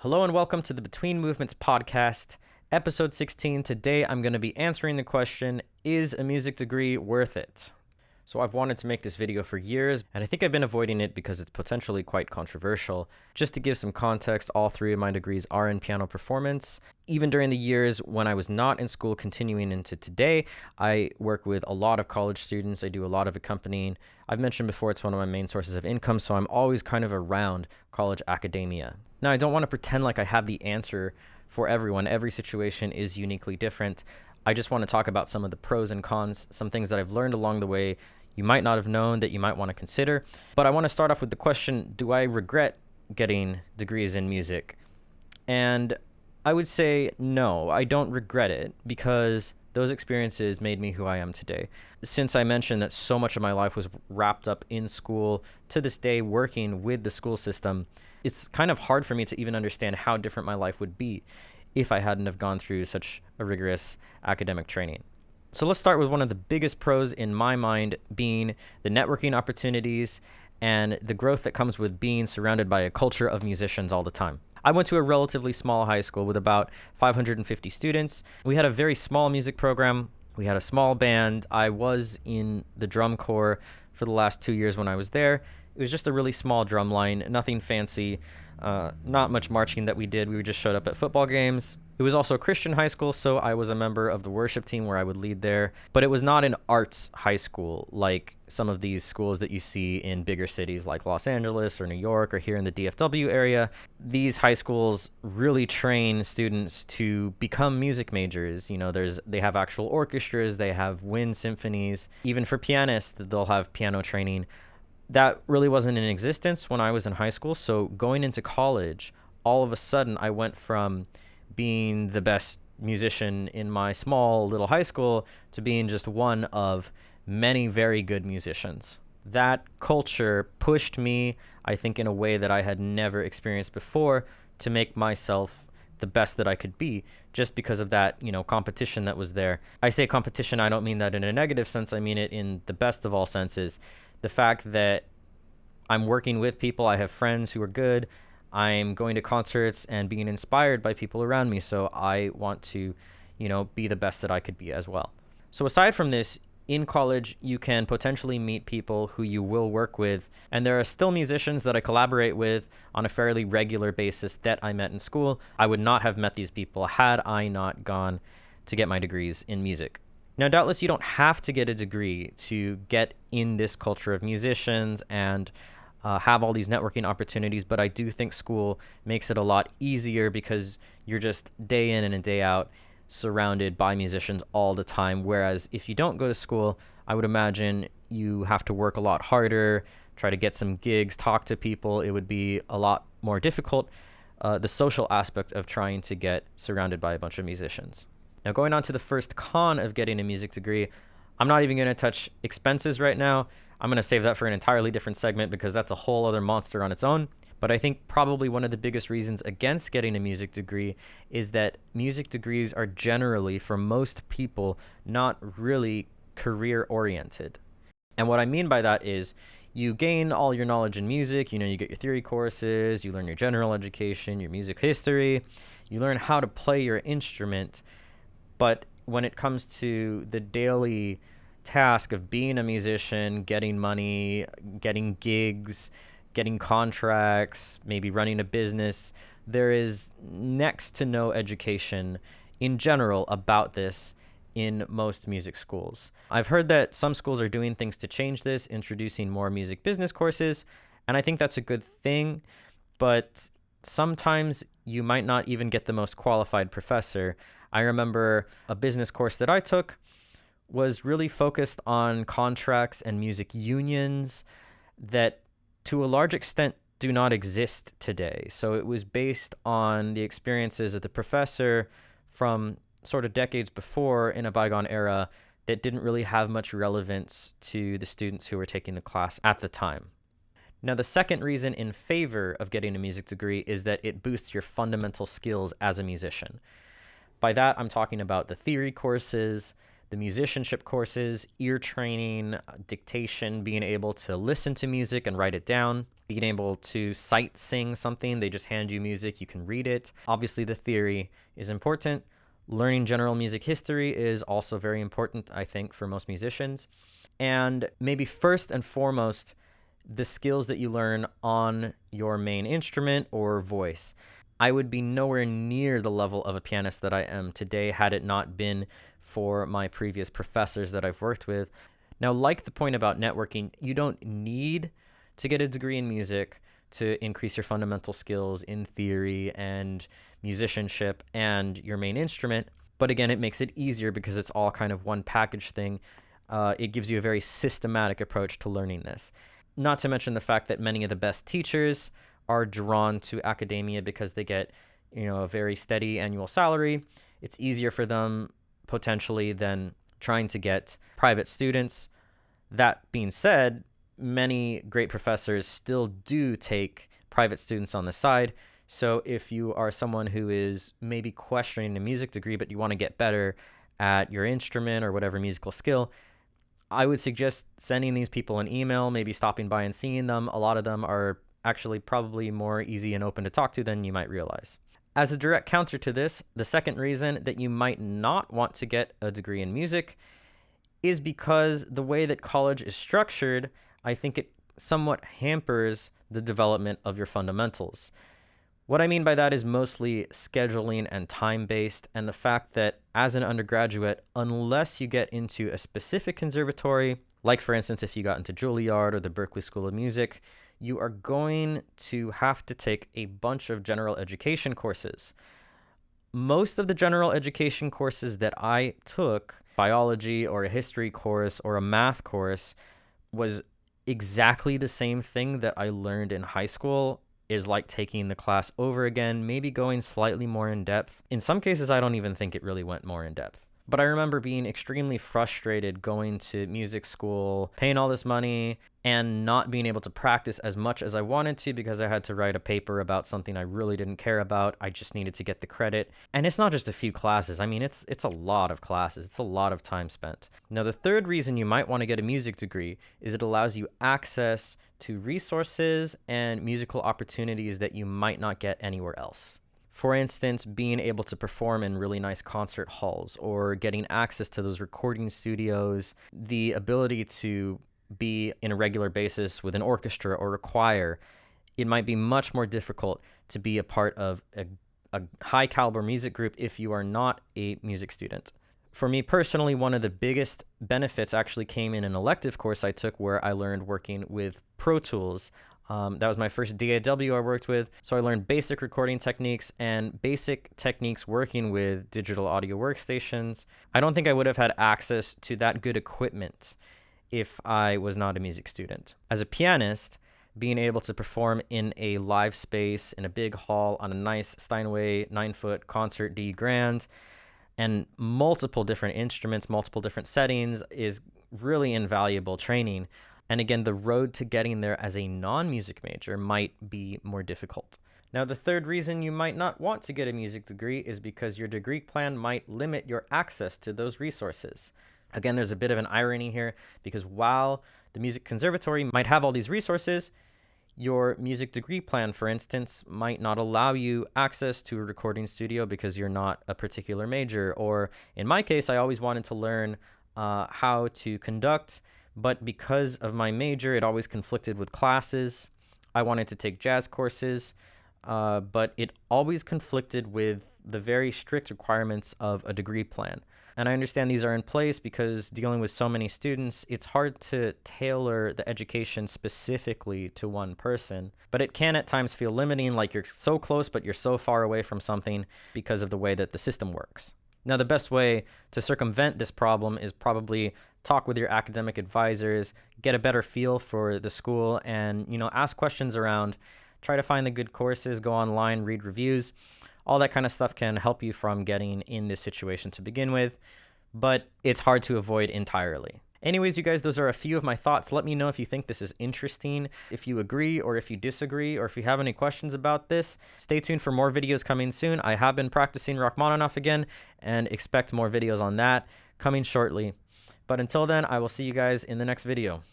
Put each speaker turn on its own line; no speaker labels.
Hello and welcome to the Between Movements podcast, episode 16. Today I'm going to be answering the question, is a music degree worth it? So I've wanted to make this video for years, and I think I've been avoiding it because it's potentially quite controversial. Just to give some context, all three of my degrees are in piano performance. Even during the years when I was not in school, continuing into today, I work with a lot of college students. I do a lot of accompanying. I've mentioned before it's one of my main sources of income, so I'm always kind of around college academia. Now, I don't want to pretend like I have the answer for everyone. Every situation is uniquely different. I just want to talk about some of the pros and cons, some things that I've learned along the way you might not have known that you might want to consider. But I want to start off with the question, do I regret getting degrees in music? And I would say no, I don't regret it because those experiences made me who I am today. Since I mentioned that so much of my life was wrapped up in school, to this day working with the school system, it's kind of hard for me to even understand how different my life would be if I hadn't have gone through such a rigorous academic training. So let's start with one of the biggest pros in my mind being the networking opportunities and the growth that comes with being surrounded by a culture of musicians all the time. I went to a relatively small high school with about 550 students. We had a very small music program. We had a small band. I was in the drum corps for the last 2 years when I was there. It was just a really small drum line, nothing fancy, not much marching that we did. We just showed up at football games. It was also a Christian high school, so I was a member of the worship team where I would lead there. But it was not an arts high school like some of these schools that you see in bigger cities like Los Angeles or New York or here in the DFW area. These high schools really train students to become music majors. You know, they have actual orchestras, they have wind symphonies. Even for pianists, they'll have piano training. That really wasn't in existence when I was in high school. So going into college, all of a sudden I went from being the best musician in my small little high school to being just one of many very good musicians. That culture pushed me, I think, in a way that I had never experienced before to make myself the best that I could be just because of that, competition that was there. I say competition, I don't mean that in a negative sense. I mean it in the best of all senses. The fact that I'm working with people, I have friends who are good, I'm going to concerts and being inspired by people around me. So I want to, be the best that I could be as well. So aside from this, in college, you can potentially meet people who you will work with. And there are still musicians that I collaborate with on a fairly regular basis that I met in school. I would not have met these people had I not gone to get my degrees in music. Now, doubtless, you don't have to get a degree to get in this culture of musicians and have all these networking opportunities, but I do think school makes it a lot easier because you're just day in and day out surrounded by musicians all the time. Whereas if you don't go to school, I would imagine you have to work a lot harder, try to get some gigs, talk to people. It would be a lot more difficult, the social aspect of trying to get surrounded by a bunch of musicians. Now, going on to the first con of getting a music degree, I'm not even going to touch expenses right now. I'm going to save that for an entirely different segment because that's a whole other monster on its own. But I think probably one of the biggest reasons against getting a music degree is that music degrees are generally, for most people, not really career-oriented. And what I mean by that is you gain all your knowledge in music, you get your theory courses, you learn your general education, your music history, you learn how to play your instrument. But when it comes to the daily task of being a musician, getting money, getting gigs, getting contracts, maybe running a business, there is next to no education in general about this in most music schools. I've heard that some schools are doing things to change this, introducing more music business courses, and I think that's a good thing, but sometimes you might not even get the most qualified professor. I remember a business course that I took was really focused on contracts and music unions that to a large extent do not exist today. So it was based on the experiences of the professor from sort of decades before in a bygone era that didn't really have much relevance to the students who were taking the class at the time. Now, the second reason in favor of getting a music degree is that it boosts your fundamental skills as a musician. By that, I'm talking about the theory courses, the musicianship courses, ear training, dictation, being able to listen to music and write it down, being able to sight sing something. They just hand you music, you can read it. Obviously, the theory is important. Learning general music history is also very important, I think, for most musicians. And maybe first and foremost, the skills that you learn on your main instrument or voice. I would be nowhere near the level of a pianist that I am today had it not been for my previous professors that I've worked with. Now, like the point about networking, you don't need to get a degree in music to increase your fundamental skills in theory and musicianship and your main instrument. But again, it makes it easier because it's all kind of one package thing. It gives you a very systematic approach to learning this. Not to mention the fact that many of the best teachers are drawn to academia because they get, a very steady annual salary. It's easier for them potentially than trying to get private students. That being said, many great professors still do take private students on the side. So if you are someone who is maybe questioning a music degree, but you want to get better at your instrument or whatever musical skill, I would suggest sending these people an email, maybe stopping by and seeing them. A lot of them are actually probably more easy and open to talk to than you might realize. As a direct counter to this, the second reason that you might not want to get a degree in music is because the way that college is structured, I think it somewhat hampers the development of your fundamentals. What I mean by that is mostly scheduling and time-based, and the fact that as an undergraduate, unless you get into a specific conservatory, like for instance, if you got into Juilliard or the Berklee School of Music, you are going to have to take a bunch of general education courses. Most of the general education courses that I took, biology or a history course or a math course, was exactly the same thing that I learned in high school. Is like taking the class over again, maybe going slightly more in depth. In some cases, I don't even think it really went more in depth. But I remember being extremely frustrated going to music school, paying all this money, and not being able to practice as much as I wanted to because I had to write a paper about something I really didn't care about. I just needed to get the credit. And it's not just a few classes. I mean, it's a lot of classes. It's a lot of time spent. Now, the third reason you might want to get a music degree is it allows you access to resources and musical opportunities that you might not get anywhere else. For instance, being able to perform in really nice concert halls or getting access to those recording studios, the ability to be in a regular basis with an orchestra or a choir. It might be much more difficult to be a part of a high caliber music group if you are not a music student. For me personally, one of the biggest benefits actually came in an elective course I took where I learned working with Pro Tools. That was my first DAW I worked with. So I learned basic recording techniques and basic techniques working with digital audio workstations. I don't think I would have had access to that good equipment if I was not a music student. As a pianist, being able to perform in a live space, in a big hall, on a nice Steinway 9-foot concert D grand, and multiple different instruments, multiple different settings is really invaluable training. And again, the road to getting there as a non-music major might be more difficult. Now, the third reason you might not want to get a music degree is because your degree plan might limit your access to those resources. Again, there's a bit of an irony here because while the music conservatory might have all these resources, your music degree plan, for instance, might not allow you access to a recording studio because you're not a particular major. Or in my case, I always wanted to learn how to conduct, but because of my major, it always conflicted with classes. I wanted to take jazz courses, but it always conflicted with the very strict requirements of a degree plan. And I understand these are in place because dealing with so many students, it's hard to tailor the education specifically to one person. But it can at times feel limiting, like you're so close, but you're so far away from something because of the way that the system works. Now, the best way to circumvent this problem is probably talk with your academic advisors, get a better feel for the school, and, ask questions around, try to find the good courses, go online, read reviews. All that kind of stuff can help you from getting in this situation to begin with, but it's hard to avoid entirely. Anyways, you guys, those are a few of my thoughts. Let me know if you think this is interesting, if you agree or if you disagree, or if you have any questions about this. Stay tuned for more videos coming soon. I have been practicing Rachmaninoff again, and expect more videos on that coming shortly. But until then, I will see you guys in the next video.